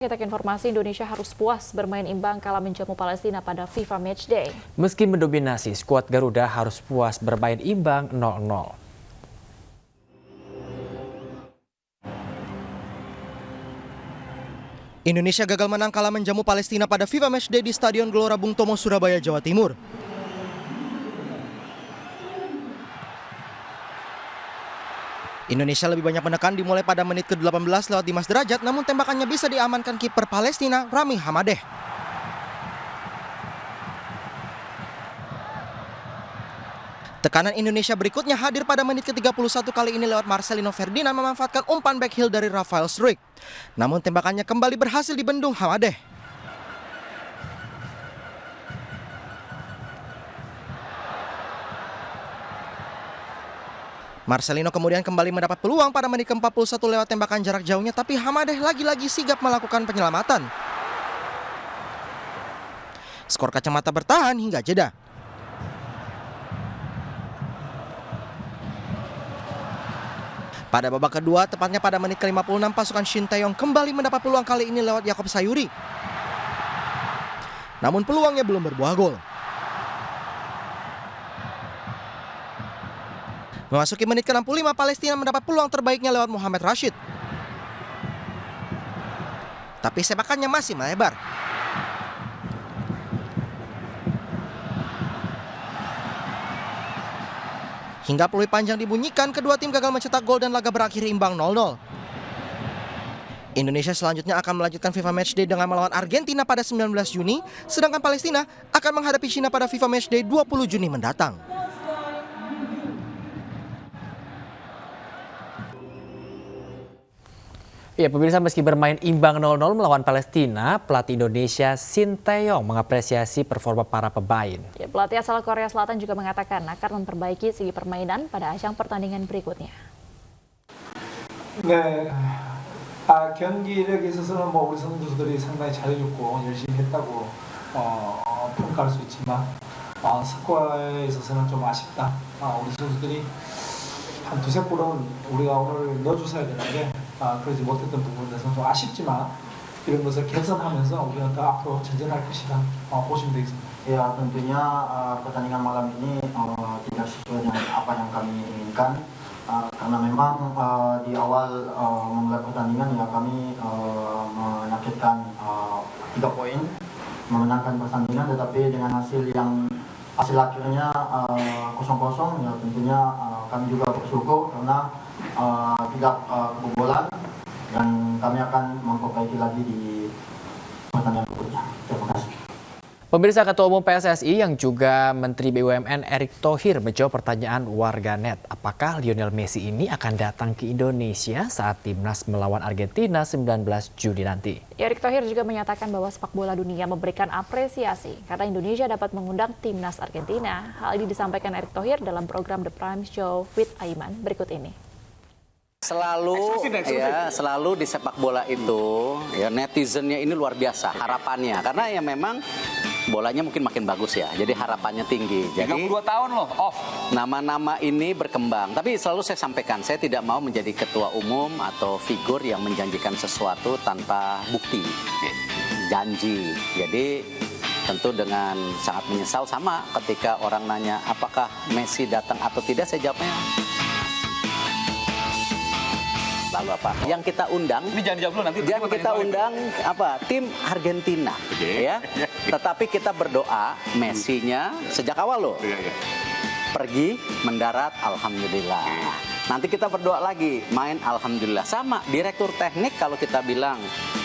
Kita ke informasi, Indonesia harus puas bermain imbang kala menjamu Palestina pada FIFA Matchday. Meski mendominasi, skuad Garuda harus puas bermain imbang 0-0. Indonesia gagal menang kala menjamu Palestina pada FIFA Matchday di Stadion Gelora Bung Tomo, Surabaya, Jawa Timur. Indonesia lebih banyak menekan dimulai pada menit ke-18 lewat Dimas Derajat, namun tembakannya bisa diamankan kiper Palestina, Rami Hamadeh. Tekanan Indonesia berikutnya hadir pada menit ke-31 kali ini lewat Marcelino Ferdinand memanfaatkan umpan backheel dari Rafael Struijk. Namun tembakannya kembali berhasil dibendung Hamadeh. Marcelino kemudian kembali mendapat peluang pada menit ke-41 lewat tembakan jarak jauhnya, tapi Hamadeh lagi-lagi sigap melakukan penyelamatan. Skor kacamata bertahan hingga jeda. Pada babak kedua, tepatnya pada menit ke-56, pasukan Shin Tae-yong kembali mendapat peluang kali ini lewat Yaakob Sayuri. Namun peluangnya belum berbuah gol. Memasuki menit ke-65, Palestina mendapat peluang terbaiknya lewat Mohamed Rashid. Tapi sepakannya masih melebar. Hingga peluit panjang dibunyikan, kedua tim gagal mencetak gol dan laga berakhir imbang 0-0. Indonesia selanjutnya akan melanjutkan FIFA Matchday dengan melawan Argentina pada 19 Juni, sedangkan Palestina akan menghadapi China pada FIFA Matchday 20 Juni mendatang. Ya, pemirsa, meski bermain imbang 0-0 melawan Palestina, pelatih Indonesia Shin Tae-yong mengapresiasi performa para pemain. Ya, pelatih asal Korea Selatan juga mengatakan akan memperbaiki segi permainan pada ajang pertandingan berikutnya. 네, 경기력에 있어서는 우리 선수들이 상당히 잘해줬고 열심히 했다고 평가할 수 있지만 스코어에 있어서는 좀 아쉽다. 우리 선수들이 한 두세 골은 우리가 오늘 넣어줬어야 되는데 그러지 못했던 부분에서 좀 아쉽지만 이런 것을 개선하면서 우리는 더 앞으로 전진할 것이다 보시면 되겠습니다. Ya, tentunya pertandingan malam ini tidak sesuai dengan apa yang kami inginkan, karena memang di awal memulai pertandingan ya kami menargetkan 3 poin, memenangkan pertandingan, tetapi dengan hasil akhirnya 0-0 ya tentunya kami juga bersyukur karena tidak kebobolan, dan kami akan memperbaiki lagi di pertandingan berikutnya. Terima kasih. Pemirsa, Ketua Umum PSSI yang juga Menteri BUMN Erick Thohir menjawab pertanyaan warganet, apakah Lionel Messi ini akan datang ke Indonesia saat timnas melawan Argentina 19 Juni nanti. Erick Thohir juga menyatakan bahwa sepak bola dunia memberikan apresiasi karena Indonesia dapat mengundang timnas Argentina. Hal ini disampaikan Erick Thohir dalam program The Prime Show with Aiman berikut ini. Selalu di sepak bola itu ya netizennya ini luar biasa harapannya, karena ya memang bolanya mungkin makin bagus ya, jadi harapannya tinggi. Jadi 32 tahun loh off. Nama-nama ini berkembang, tapi selalu saya sampaikan saya tidak mau menjadi ketua umum atau figur yang menjanjikan sesuatu tanpa bukti, janji. Jadi tentu dengan sangat menyesal, sama ketika orang nanya apakah Messi datang atau tidak, saya jawabnya lalu apa? Yang kita undang, Ini jangan dijawab dulu nanti. yang kita undang apa? Tim Argentina, ya. Tetapi kita berdoa Messi-nya sejak awal loh. Pergi, mendarat, alhamdulillah. Nanti kita berdoa lagi, main alhamdulillah. Sama, direktur teknik kalau kita bilang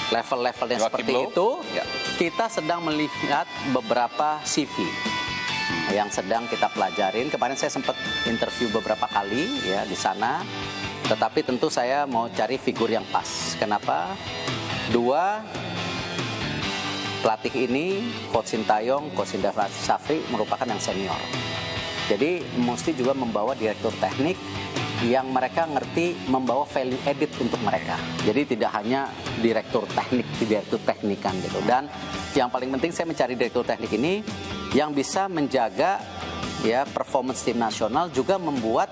level-levelnya seperti itu, kita sedang melihat beberapa CV yang sedang kita pelajarin. Kemarin saya sempat interview beberapa kali ya di sana. Tetapi tentu saya mau cari figur yang pas. Kenapa? 2 pelatih ini, Coach Shin Tae-yong, Coach Indra Shafri merupakan yang senior. Jadi mesti juga membawa direktur teknik yang mereka ngerti membawa value added untuk mereka. Jadi tidak hanya direktur teknikan gitu. Dan yang paling penting saya mencari direktur teknik ini yang bisa menjaga ya performance tim nasional, juga membuat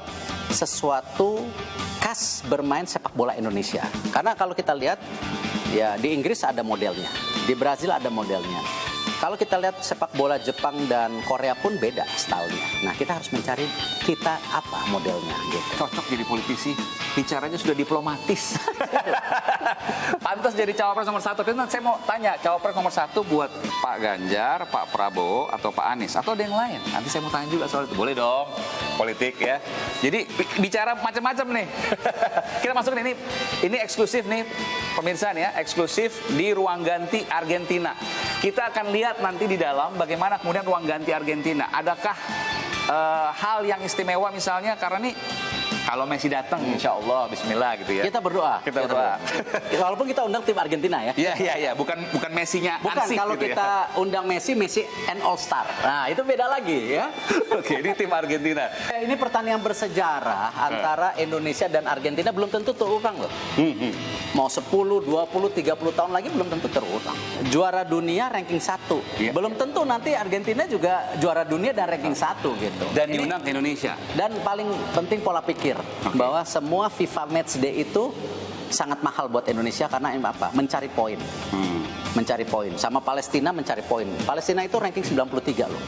sesuatu khas bermain sepak bola Indonesia. Karena kalau kita lihat Ya, di Inggris ada modelnya, di Brazil ada modelnya. Kalau kita lihat sepak bola Jepang dan Korea pun beda stylenya. Nah, kita harus mencari kita apa modelnya gitu. Cocok jadi politisi, bicaranya sudah diplomatis. Pantas jadi cawapres nomor 1. Tapi saya mau tanya, cawapres nomor 1 buat Pak Ganjar, Pak Prabowo, atau Pak Anies, atau ada yang lain? Nanti saya mau tanya juga soal itu. Boleh dong, politik ya. Jadi bicara macam-macam nih. Kita masuk ini eksklusif nih, pemirsa nih ya, eksklusif di ruang ganti Argentina. Kita akan lihat nanti di dalam bagaimana kemudian ruang ganti Argentina. Adakah hal yang istimewa misalnya karena nih kalau Messi datang insya Allah Bismillah gitu ya. Kita berdoa. Kita berdoa. Walaupun kita undang tim Argentina ya. Iya. Bukan Messinya Bukan, Ansih, kalau gitu kita undang Messi and All Star. Nah, itu beda lagi ya. Oke, ini tim Argentina. Ini pertandingan bersejarah antara Indonesia dan Argentina belum tentu terulang loh. Mau 10, 20, 30 tahun lagi belum tentu terulang. Juara dunia ranking 1. Iya. Belum tentu nanti Argentina juga juara dunia dan ranking 1 gitu. Dan diundang ke Indonesia. Dan paling penting pola pikir bahwa semua FIFA Matchday itu sangat mahal buat Indonesia karena apa? Mencari poin. Mencari poin. Sama Palestina mencari poin. Palestina itu ranking 93 loh.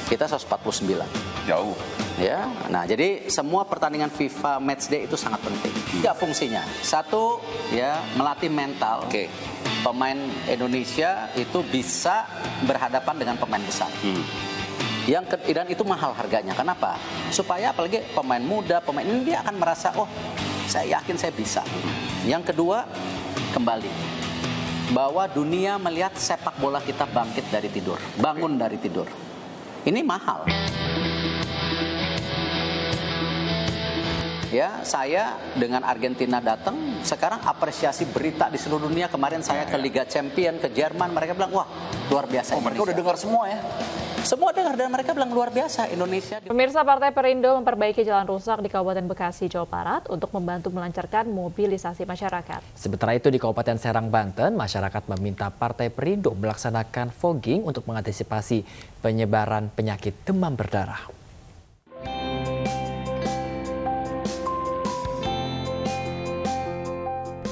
Kita 149. Jauh. Ya. Nah, jadi semua pertandingan FIFA Matchday itu sangat penting. Tiga fungsinya. Satu, ya, melatih mental. Oke. Pemain Indonesia itu bisa berhadapan dengan pemain besar. Dan itu mahal harganya. Kenapa? Supaya apalagi pemain muda, pemain ini dia akan merasa, oh, saya yakin saya bisa. Yang kedua, kembali bahwa dunia melihat sepak bola kita bangkit dari tidur, bangun dari tidur. Ini mahal. Ya, saya dengan Argentina datang, sekarang apresiasi berita di seluruh dunia. Kemarin saya ke Liga Champion, ke Jerman, mereka bilang, wah, luar biasa. Mereka udah dengar semua ya? Semua dengar dan mereka bilang luar biasa Indonesia. Pemirsa, Partai Perindo memperbaiki jalan rusak di Kabupaten Bekasi, Jawa Barat untuk membantu melancarkan mobilisasi masyarakat. Sementara itu di Kabupaten Serang, Banten, masyarakat meminta Partai Perindo melaksanakan fogging untuk mengantisipasi penyebaran penyakit demam berdarah.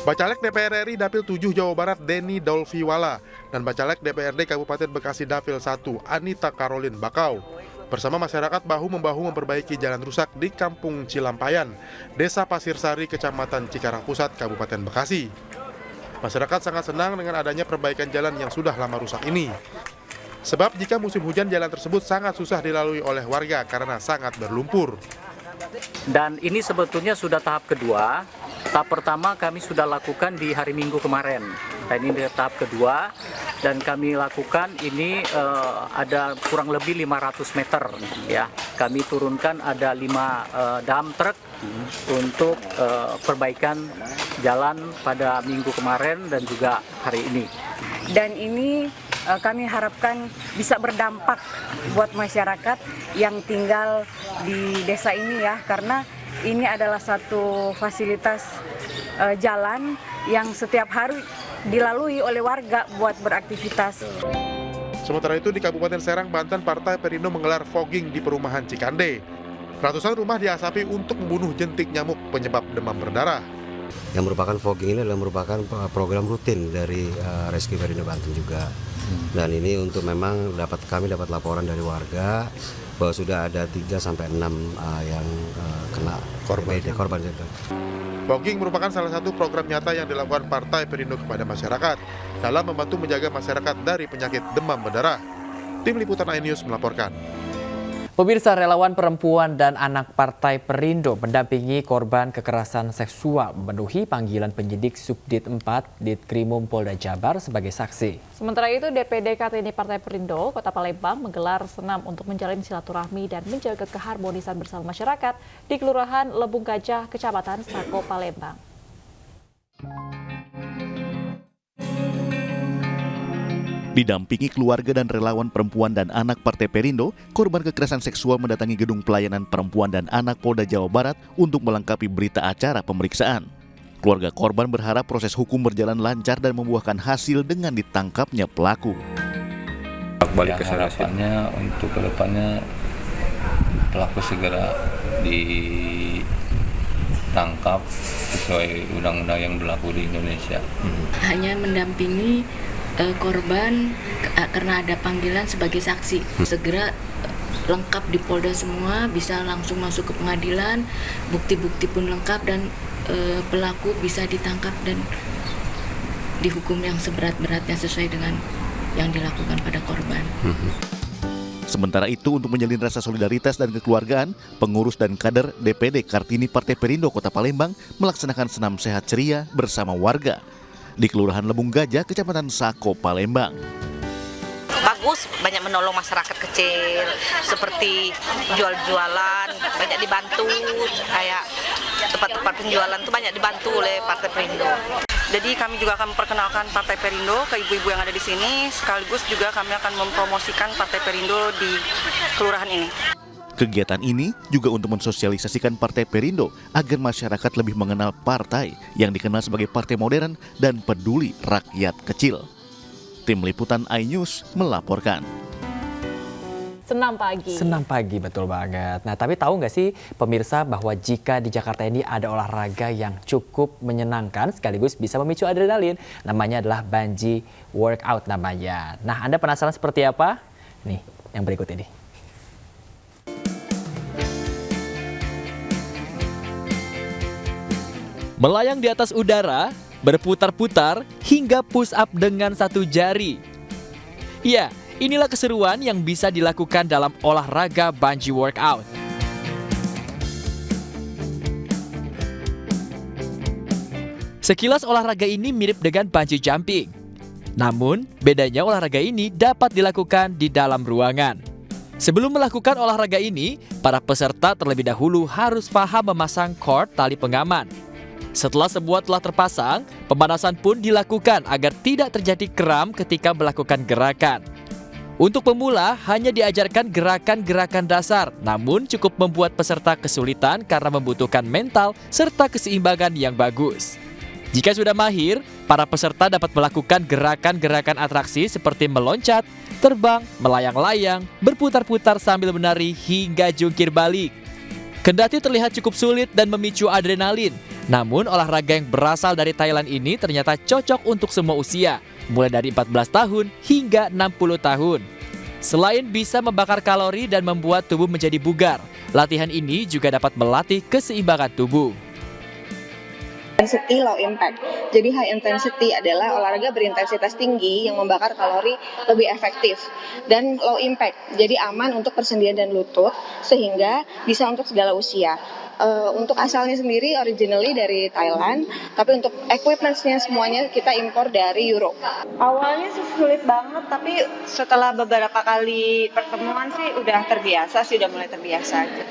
Bacalek DPR RI Dapil 7 Jawa Barat Denny Dolfiwala dan Bacalek DPRD Kabupaten Bekasi Dapil 1 Anita Karolin Bakau bersama masyarakat bahu-membahu memperbaiki jalan rusak di Kampung Cilampayan, Desa Pasir Sari, Kecamatan Cikarang Pusat, Kabupaten Bekasi. Masyarakat sangat senang dengan adanya perbaikan jalan yang sudah lama rusak ini. Sebab jika musim hujan jalan tersebut sangat susah dilalui oleh warga karena sangat berlumpur. Dan ini sebetulnya sudah tahap kedua. Tahap pertama kami sudah lakukan di hari Minggu kemarin. Dan ini tahap kedua dan kami lakukan ini ada kurang lebih 500 meter ya. Kami turunkan ada 5 dump truck untuk perbaikan jalan pada minggu kemarin dan juga hari ini. Dan ini kami harapkan bisa berdampak buat masyarakat yang tinggal di desa ini ya, karena ini adalah satu fasilitas jalan yang setiap hari dilalui oleh warga buat beraktivitas. Sementara itu di Kabupaten Serang, Banten, Partai Perindo menggelar fogging di perumahan Cikande. Ratusan rumah diasapi untuk membunuh jentik nyamuk penyebab demam berdarah. Yang merupakan fogging ini adalah merupakan program rutin dari Rescue Perindo Banten juga. Dan ini untuk memang kami dapat laporan dari warga bahwa sudah ada 3-6 yang kena korban. Fogging merupakan salah satu program nyata yang dilakukan Partai Perindo kepada masyarakat dalam membantu menjaga masyarakat dari penyakit demam berdarah. Tim Liputan iNews melaporkan. Pemirsa, relawan perempuan dan anak Partai Perindo mendampingi korban kekerasan seksual memenuhi panggilan penyidik Subdit 4 Ditkrimum Polda Jabar sebagai saksi. Sementara itu, DPD Kartini Partai Perindo Kota Palembang menggelar senam untuk menjalin silaturahmi dan menjaga keharmonisan bersama masyarakat di Kelurahan Lebung Gajah, Kecamatan Sako, Palembang. Didampingi keluarga dan relawan perempuan dan anak Partai Perindo, korban kekerasan seksual mendatangi Gedung Pelayanan Perempuan dan Anak Polda Jawa Barat untuk melengkapi berita acara pemeriksaan. Keluarga korban berharap proses hukum berjalan lancar dan membuahkan hasil dengan ditangkapnya pelaku. Harapannya untuk kedepannya pelaku segera ditangkap, sesuai undang-undang yang berlaku di Indonesia. Hanya mendampingi korban karena ada panggilan sebagai saksi. Segera lengkap di Polda semua, bisa langsung masuk ke pengadilan, bukti-bukti pun lengkap dan pelaku bisa ditangkap dan dihukum yang seberat-beratnya sesuai dengan yang dilakukan pada korban. Sementara itu, untuk menjalin rasa solidaritas dan kekeluargaan, pengurus dan kader DPD Kartini Partai Perindo Kota Palembang melaksanakan senam sehat ceria bersama warga di Kelurahan Lembung Gajah, Kecamatan Sako, Palembang. Bagus, banyak menolong masyarakat kecil, seperti jual-jualan, banyak dibantu, kayak tempat-tempat penjualan itu banyak dibantu oleh Partai Perindo. Jadi kami juga akan memperkenalkan Partai Perindo ke ibu-ibu yang ada di sini, sekaligus juga kami akan mempromosikan Partai Perindo di kelurahan ini. Kegiatan ini juga untuk mensosialisasikan Partai Perindo agar masyarakat lebih mengenal partai yang dikenal sebagai partai modern dan peduli rakyat kecil. Tim Liputan iNews melaporkan. Senam pagi. Senam pagi, betul banget. Nah, tapi tahu nggak sih pemirsa bahwa jika di Jakarta ini ada olahraga yang cukup menyenangkan sekaligus bisa memicu adrenalin. Namanya adalah bungee workout namanya. Nah, Anda penasaran seperti apa? Nih, yang berikut ini. Melayang di atas udara, berputar-putar, hingga push up dengan satu jari. Ya, inilah keseruan yang bisa dilakukan dalam olahraga bungee workout. Sekilas olahraga ini mirip dengan bungee jumping. Namun, bedanya olahraga ini dapat dilakukan di dalam ruangan. Sebelum melakukan olahraga ini, para peserta terlebih dahulu harus paham memasang cord tali pengaman. Setelah semua telah terpasang, pemanasan pun dilakukan agar tidak terjadi kram ketika melakukan gerakan. Untuk pemula, hanya diajarkan gerakan-gerakan dasar, namun cukup membuat peserta kesulitan karena membutuhkan mental serta keseimbangan yang bagus. Jika sudah mahir, para peserta dapat melakukan gerakan-gerakan atraksi seperti meloncat, terbang, melayang-layang, berputar-putar sambil menari hingga jungkir balik. Kendati terlihat cukup sulit dan memicu adrenalin, namun olahraga yang berasal dari Thailand ini ternyata cocok untuk semua usia, mulai dari 14 tahun hingga 60 tahun. Selain bisa membakar kalori dan membuat tubuh menjadi bugar, latihan ini juga dapat melatih keseimbangan tubuh. Intensity low impact. Jadi high intensity adalah olahraga berintensitas tinggi yang membakar kalori lebih efektif, dan low impact. Jadi aman untuk persendian dan lutut sehingga bisa untuk segala usia. Untuk asalnya sendiri originally dari Thailand, tapi untuk equipment-nya semuanya kita impor dari Europe. Awalnya sulit banget, tapi setelah beberapa kali pertemuan sih udah terbiasa sih, udah mulai terbiasa aja.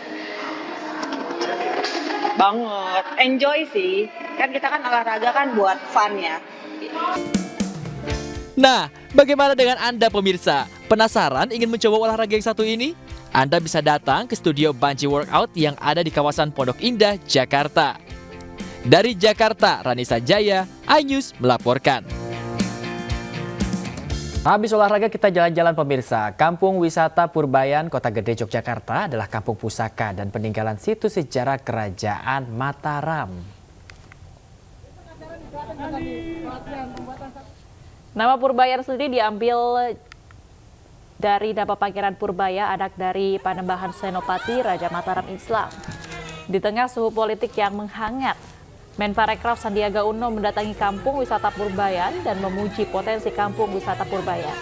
Banget, enjoy sih. Kan kita kan olahraga kan buat fun ya. Nah, bagaimana dengan Anda pemirsa? Penasaran ingin mencoba olahraga yang satu ini? Anda bisa datang ke studio bungee workout yang ada di kawasan Pondok Indah, Jakarta. Dari Jakarta, Ranisa Jaya, iNews melaporkan. Habis olahraga kita jalan-jalan pemirsa. Kampung Wisata Purbayan, Kota Gede, Yogyakarta adalah kampung pusaka dan peninggalan situs sejarah Kerajaan Mataram. Nama Purbayan sendiri diambil dari nama Pangeran Purbaya, anak dari Panembahan Senopati Raja Mataram Islam. Di tengah suhu politik yang menghangat, Menparekraf Sandiaga Uno mendatangi kampung wisata Purbayan dan memuji potensi kampung wisata Purbayan.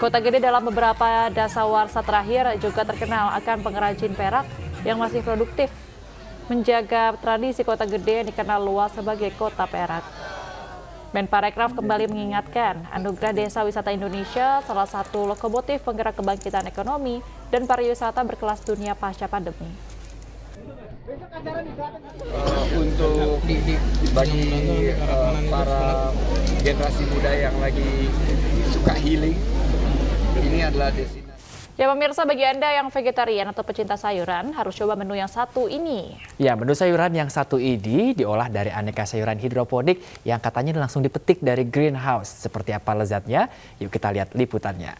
Kota Gede dalam beberapa dasawarsa terakhir juga terkenal akan pengrajin perak yang masih produktif. Menjaga tradisi Kota Gede yang dikenal luas sebagai kota perak. Menparekraf kembali mengingatkan Anugerah Desa Wisata Indonesia salah satu lokomotif penggerak kebangkitan ekonomi dan pariwisata berkelas dunia pasca pandemi. Untuk bagi para generasi muda yang lagi suka healing, ini adalah destinasi. Ya pemirsa, bagi Anda yang vegetarian atau pecinta sayuran harus coba menu yang satu ini. Ya, menu sayuran yang satu ini diolah dari aneka sayuran hidroponik yang katanya langsung dipetik dari greenhouse. Seperti apa lezatnya? Yuk kita lihat liputannya.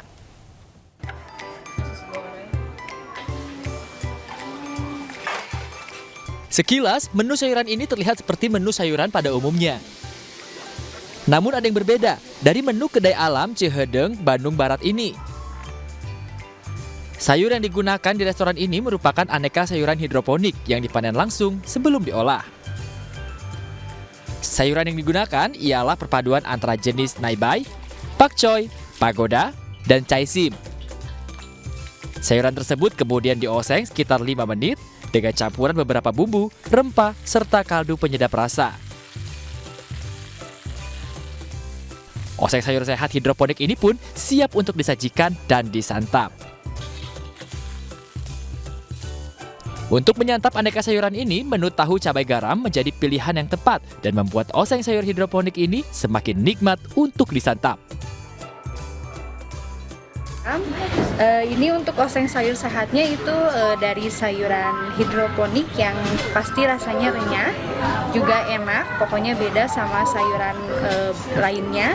Sekilas, menu sayuran ini terlihat seperti menu sayuran pada umumnya. Namun ada yang berbeda dari menu kedai alam Cihedeng, Bandung Barat ini. Sayur yang digunakan di restoran ini merupakan aneka sayuran hidroponik yang dipanen langsung sebelum diolah. Sayuran yang digunakan ialah perpaduan antara jenis naibai, pakcoy, pagoda, dan caisim. Sayuran tersebut kemudian dioseng sekitar 5 menit dengan campuran beberapa bumbu, rempah, serta kaldu penyedap rasa. Oseng sayur sehat hidroponik ini pun siap untuk disajikan dan disantap. Untuk menyantap aneka sayuran ini, menu tahu cabai garam menjadi pilihan yang tepat dan membuat oseng sayur hidroponik ini semakin nikmat untuk disantap. Ini untuk oseng sayur sehatnya itu dari sayuran hidroponik yang pasti rasanya renyah, juga enak, pokoknya beda sama sayuran lainnya.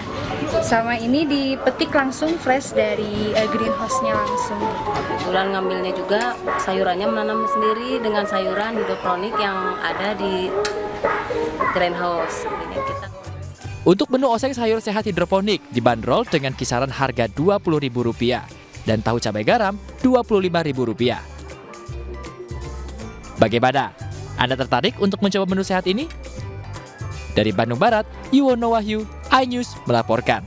Sama ini dipetik langsung fresh dari greenhouse-nya langsung. Kebetulan ngambilnya juga sayurannya menanam sendiri dengan sayuran hidroponik yang ada di greenhouse. Ini kita Untuk menu oseng sayur sehat hidroponik dibanderol dengan kisaran harga Rp20.000 dan tahu cabai garam Rp25.000. Bagaimana? Anda tertarik untuk mencoba menu sehat ini? Dari Bandung Barat, Yuwono Wahyu, iNews melaporkan.